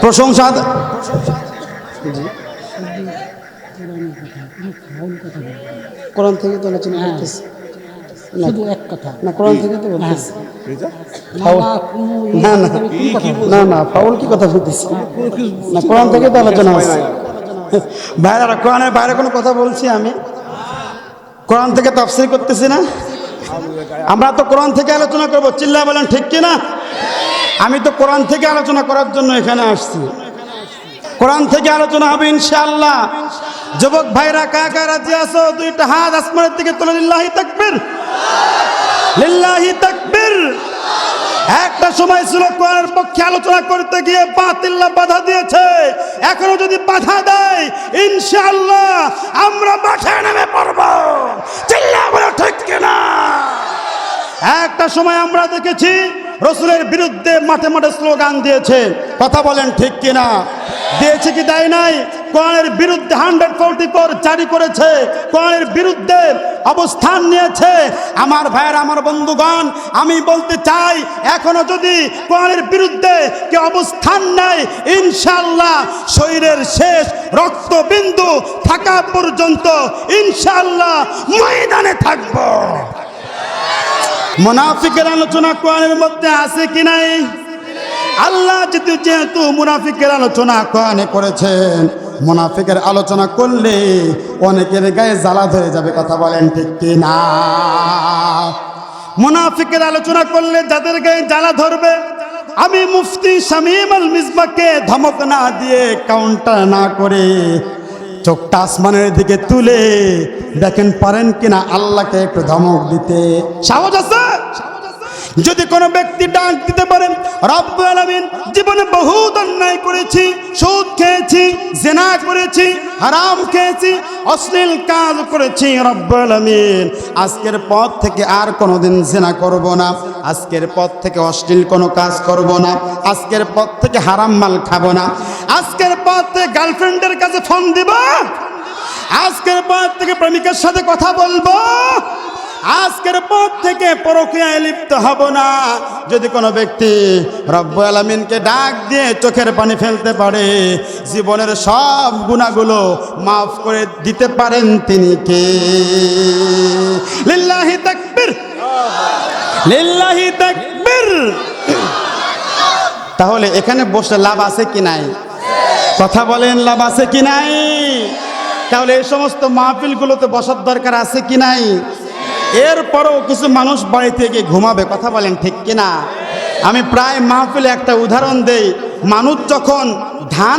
প্রশংসা কোরআন থেকে তো আলোচনা করতেছি শুধু এক কথা না, কোরআন থেকে তো বলতেছি না না ফাউল কি কথা বলতেছি না, কোরআন থেকে তো আলোচনা আছে বাইরে কোরআনের বাইরে কোনো কথা বলছি আমি? কোরআন থেকে তাফসীর করতেছি না? আমরা তো কোরআন থেকে আলোচনা করবো, চিল্লা বলেন ঠিক কিনা? আমি তো কোরআন থেকে আলোচনা করার জন্য এখানে আসছি। কোরআন থেকে আলোচনা হবে ইনশাআল্লাহ। যুবক ভাইরা কাকা রাজি আছো? দুইটা হাত আসমানের দিকে তুলে লিল্লাহি তাকবীর, লিল্লাহি তাকবীর। একটা সময় ছিল কোরআনের পক্ষে আলোচনা করতে গিয়ে বাতিল্লা বাধা দিয়েছে, এখনো যদি বাধা দেয় ইনশাআল্লাহ আমরা মাঠে নেমে পড়ব, চিল্লা বলে ঠিক কিনা? একটা সময় আমরা দেখেছি রসুলের বিরুদ্ধে মাঠে মাঠে স্লোগান দিয়েছে, কথা বলেন ঠিক কিনা? দিয়েছে কি দেয় নাই? কোরআনের বিরুদ্ধে 144 জারি করেছে, কোরআনের বিরুদ্ধে অবস্থান নিয়েছে। আমার ভাইয়ের, আমার বন্ধুগণ, আমি বলতে চাই এখনো যদি কোরআনের বিরুদ্ধে কে অবস্থান নেয় ইনশাআল্লাহ শরীরের শেষ রক্তবিন্দু থাকা পর্যন্ত ইনশাআল্লাহ ময়দানে থাকব। মুনাফিকের আলোচনা কোরআনের মধ্যে আছে কি নাই? আল্লাহ যেহেতু মুনাফিকের আলোচনা কোরআনে করেছেন, মুনাফিকের আলোচনা করলে অনেকের গায়ে জ্বালা ধরে যাবে, কথা বলেন ঠিক কি না? মুনাফিকের আলোচনা করলে যাদের গায়ে জ্বালা ধরবে, আমি মুফতি শামীম আল মিসবাহকে ধমক না দিয়ে, কাউন্টার না করে চোখটা আসমানের দিকে তুলে দেখেন পারেন কিনা আল্লাহকে একটু ধমক দিতে? সাহস আছে? যদি কোনো ব্যক্তি ডাক দিতে পারেন রব্বুল আলামিন জীবনে বহুত অন্যায় করেছি, সুদ খেয়েছি, জিনা করেছি, হারাম খেয়েছি, অশ্লীল কাজ করেছি, রব্বুল আলামিন আজকের পর থেকে আর কোনোদিন জিনা করব না, আজকের পর থেকে অশ্লীল কোনো কাজ করব না, আজকের পর থেকে হারাম মাল খাবো না, আজকের পর থেকে গার্লফ্রেন্ডের কাছে ফোন দিব, আজকের পর থেকে প্রেমিকের সাথে কথা বলবো, আজকের পর থেকে পরকীয়ায় লিপ্ত হব না। যদি কোনো ব্যক্তি রব্বুল আলামিনকে ডাক দিয়ে চোখের পানি ফেলতে পারে, জীবনের সব গুনাহগুলো মাফ করে দিতে পারেন তিনি কে? লিল্লাহি তাকবীর, লিল্লাহি তাকবীর। তাহলে এখানে বসে লাভ আছে কি নাই? কথা বলেন, লাভ আছে কি নাই? তাহলে এই সমস্ত মাহফিলগুলোতে বসার দরকার আছে কি নাই? এরপরও কিছু মানুষ বাড়ি থেকে ঘুমাবে, কথা বলেন ঠিক কিনা? আমি প্রায় মাহফিলে একটা উদাহরণ দেই, মানুষ যখন ধান